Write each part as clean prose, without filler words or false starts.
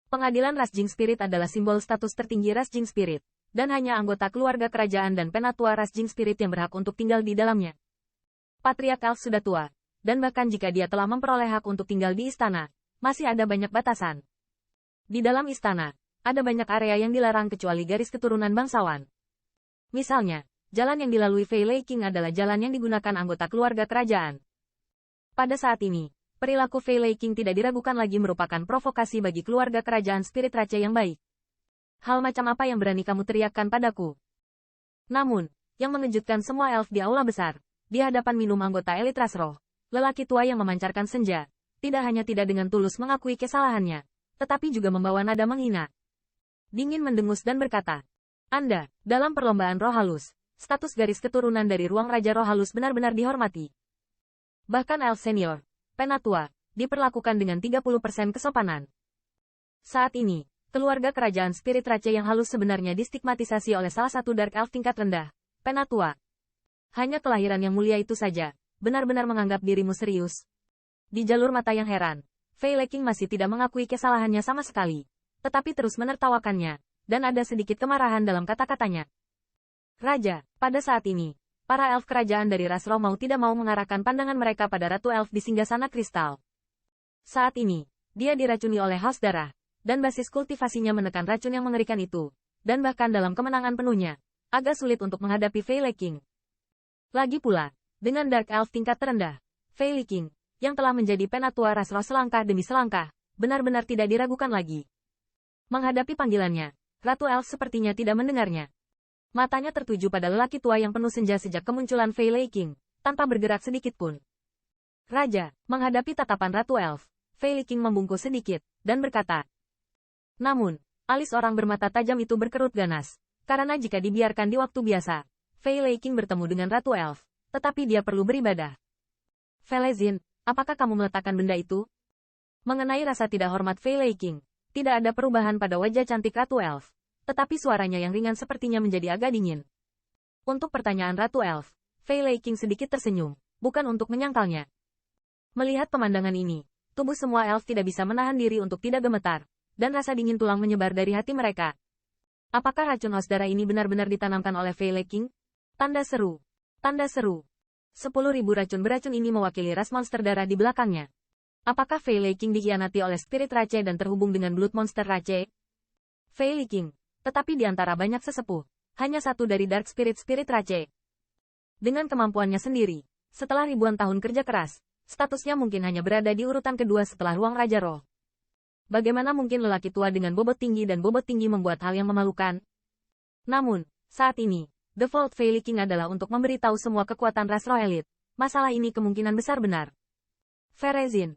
Pengadilan ras Jing Spirit adalah simbol status tertinggi ras Jing Spirit, dan hanya anggota keluarga kerajaan dan penatua ras Jing Spirit yang berhak untuk tinggal di dalamnya. Patriark Elf sudah tua, dan bahkan jika dia telah memperoleh hak untuk tinggal di istana, masih ada banyak batasan. Di dalam istana, ada banyak area yang dilarang kecuali garis keturunan bangsawan. Misalnya, jalan yang dilalui Fei Lei King adalah jalan yang digunakan anggota keluarga kerajaan. Pada saat ini, perilaku Fei Lei King tidak diragukan lagi merupakan provokasi bagi keluarga kerajaan Spirit Rache yang baik. Hal macam apa yang berani kamu teriakkan padaku? Namun, yang mengejutkan semua elf di aula besar, di hadapan minum anggota elit ras roh, lelaki tua yang memancarkan senja, tidak hanya tidak dengan tulus mengakui kesalahannya, tetapi juga membawa nada menghina. Dingin mendengus dan berkata, Anda, dalam perlombaan roh halus, status garis keturunan dari ruang Raja Roh Halus benar-benar dihormati. Bahkan elf senior, penatua, diperlakukan dengan 30% kesopanan. Saat ini, keluarga kerajaan Spirit Rache yang halus sebenarnya distigmatisasi oleh salah satu Dark Elf tingkat rendah, penatua. Hanya kelahiran yang mulia itu saja, benar-benar menganggap dirimu serius. Di jalur mata yang heran, Fei Lei King masih tidak mengakui kesalahannya sama sekali, tetapi terus menertawakannya, dan ada sedikit kemarahan dalam kata-katanya. Raja, pada saat ini, para elf kerajaan dari ras roh mau tidak mau mengarahkan pandangan mereka pada Ratu Elf di Singgasana Kristal. Saat ini, dia diracuni oleh haus darah, dan basis kultivasinya menekan racun yang mengerikan itu, dan bahkan dalam kemenangan penuhnya, agak sulit untuk menghadapi Fei Lei King. Lagi pula, dengan Dark Elf tingkat terendah, Fei Lei King, yang telah menjadi penatua ras roh selangkah demi selangkah, benar-benar tidak diragukan lagi. Menghadapi panggilannya, Ratu Elf sepertinya tidak mendengarnya. Matanya tertuju pada lelaki tua yang penuh senja sejak kemunculan Fei Lei King, tanpa bergerak sedikit pun. Raja, menghadapi tatapan Ratu Elf, Fei Lei King membungkuk sedikit, dan berkata. Namun, alis orang bermata tajam itu berkerut ganas, karena jika dibiarkan di waktu biasa, Fei Lei King bertemu dengan Ratu Elf, tetapi dia perlu beribadah. Felezin, apakah kamu meletakkan benda itu? Mengenai rasa tidak hormat Fei Lei King, tidak ada perubahan pada wajah cantik Ratu Elf. Tetapi suaranya yang ringan sepertinya menjadi agak dingin. Untuk pertanyaan Ratu Elf, Fei Lei King sedikit tersenyum, bukan untuk menyangkalnya. Melihat pemandangan ini, tubuh semua elf tidak bisa menahan diri untuk tidak gemetar, dan rasa dingin tulang menyebar dari hati mereka. Apakah racun haus darah ini benar-benar ditanamkan oleh Fei Lei King? Tanda seru. Tanda seru. 10.000 racun beracun ini mewakili ras monster darah di belakangnya. Apakah Fei Lei King dikhianati oleh Spirit Rache dan terhubung dengan Blood Monster Rache? Fei Lei King. Tetapi di antara banyak sesepuh, hanya satu dari Dark Spirit Rache. Dengan kemampuannya sendiri, setelah ribuan tahun kerja keras, statusnya mungkin hanya berada di urutan kedua setelah ruang Raja Roh. Bagaimana mungkin lelaki tua dengan bobot tinggi dan bobot tinggi membuat hal yang memalukan? Namun, saat ini, default Fei Lei King adalah untuk memberitahu semua kekuatan ras roh elit. Masalah ini kemungkinan besar benar. Felezin.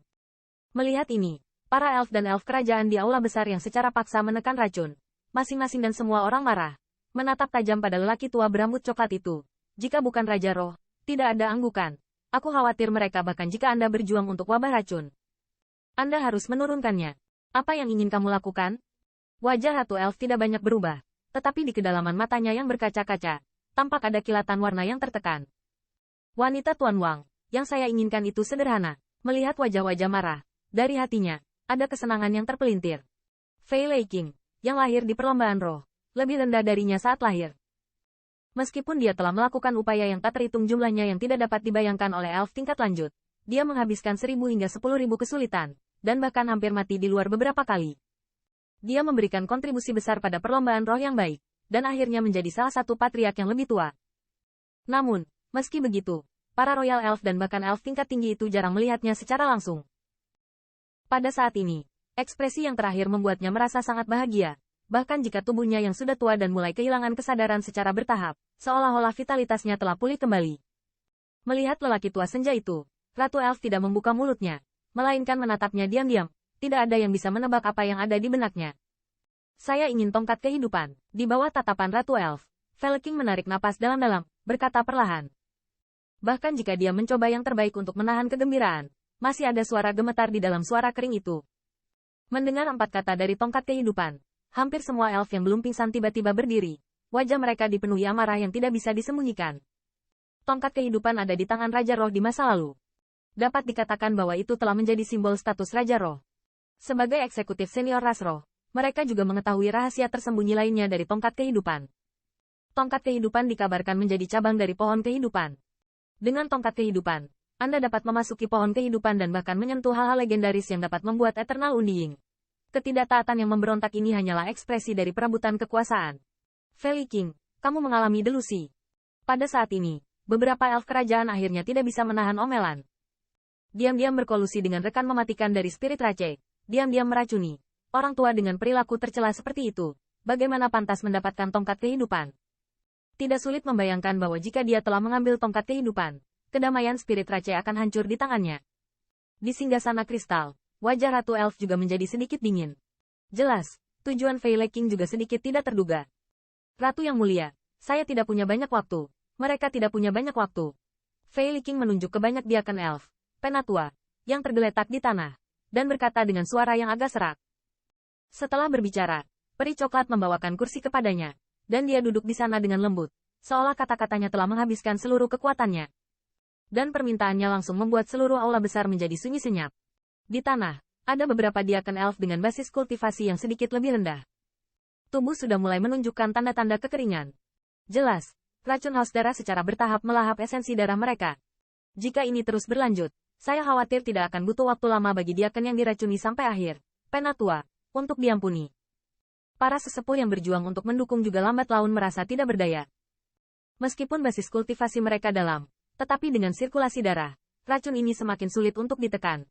Melihat ini, para elf dan elf kerajaan di aula besar yang secara paksa menekan racun. Masing-masing dan semua orang marah, menatap tajam pada lelaki tua berambut coklat itu. Jika bukan Raja Roh, tidak ada anggukan. Aku khawatir mereka bahkan jika Anda berjuang untuk wabah racun. Anda harus menurunkannya. Apa yang ingin kamu lakukan? Wajah Ratu Elf tidak banyak berubah, tetapi di kedalaman matanya yang berkaca-kaca, tampak ada kilatan warna yang tertekan. Wanita Tuan Wang, yang saya inginkan itu sederhana. Melihat wajah-wajah marah, dari hatinya, ada kesenangan yang terpelintir. Fei Lei King, yang lahir di perlombaan roh, lebih rendah darinya saat lahir. Meskipun dia telah melakukan upaya yang tak terhitung jumlahnya yang tidak dapat dibayangkan oleh elf tingkat lanjut, dia menghabiskan 1.000 hingga 10.000 kesulitan, dan bahkan hampir mati di luar beberapa kali. Dia memberikan kontribusi besar pada perlombaan roh yang baik, dan akhirnya menjadi salah satu patriark yang lebih tua. Namun, meski begitu, para Royal Elf dan bahkan elf tingkat tinggi itu jarang melihatnya secara langsung. Pada saat ini, ekspresi yang terakhir membuatnya merasa sangat bahagia, bahkan jika tubuhnya yang sudah tua dan mulai kehilangan kesadaran secara bertahap, seolah-olah vitalitasnya telah pulih kembali. Melihat lelaki tua senja itu, Ratu Elf tidak membuka mulutnya, melainkan menatapnya diam-diam, tidak ada yang bisa menebak apa yang ada di benaknya. Saya ingin tongkat kehidupan. Di bawah tatapan Ratu Elf, Fei Lei King menarik napas dalam-dalam, berkata perlahan. Bahkan jika dia mencoba yang terbaik untuk menahan kegembiraan, masih ada suara gemetar di dalam suara kering itu. Mendengar 4 kata dari tongkat kehidupan, hampir semua elf yang belum pingsan tiba-tiba berdiri. Wajah mereka dipenuhi amarah yang tidak bisa disembunyikan. Tongkat kehidupan ada di tangan Raja Roh di masa lalu. Dapat dikatakan bahwa itu telah menjadi simbol status Raja Roh. Sebagai eksekutif senior ras Roh, mereka juga mengetahui rahasia tersembunyi lainnya dari tongkat kehidupan. Tongkat kehidupan dikabarkan menjadi cabang dari pohon kehidupan. Dengan tongkat kehidupan, Anda dapat memasuki pohon kehidupan dan bahkan menyentuh hal-hal legendaris yang dapat membuat Eternal Undying. Ketidaktaatan yang memberontak ini hanyalah ekspresi dari perebutan kekuasaan. Valley King, kamu mengalami delusi. Pada saat ini, beberapa elf kerajaan akhirnya tidak bisa menahan omelan. Diam-diam berkolusi dengan rekan mematikan dari Spirit Rache. Diam-diam meracuni. Orang tua dengan perilaku tercela seperti itu. Bagaimana pantas mendapatkan tongkat kehidupan? Tidak sulit membayangkan bahwa jika dia telah mengambil tongkat kehidupan, kedamaian Spirit Rache akan hancur di tangannya. Di singgasana kristal, wajah Ratu Elf juga menjadi sedikit dingin. Jelas, tujuan Valley King juga sedikit tidak terduga. Ratu yang mulia, saya tidak punya banyak waktu. Mereka tidak punya banyak waktu. Valley King menunjuk ke banyak diaken elf, penatua, yang tergeletak di tanah, dan berkata dengan suara yang agak serak. Setelah berbicara, peri coklat membawakan kursi kepadanya, dan dia duduk di sana dengan lembut, seolah kata-katanya telah menghabiskan seluruh kekuatannya. Dan permintaannya langsung membuat seluruh aula besar menjadi sunyi senyap. Di tanah, ada beberapa diaken elf dengan basis kultivasi yang sedikit lebih rendah. Tubuh sudah mulai menunjukkan tanda-tanda kekeringan. Jelas, racun haus darah secara bertahap melahap esensi darah mereka. Jika ini terus berlanjut, saya khawatir tidak akan butuh waktu lama bagi diaken yang diracuni sampai akhir, penatua, untuk diampuni. Para sesepuh yang berjuang untuk mendukung juga lambat laun merasa tidak berdaya. Meskipun basis kultivasi mereka dalam, tetapi dengan sirkulasi darah, racun ini semakin sulit untuk ditekan.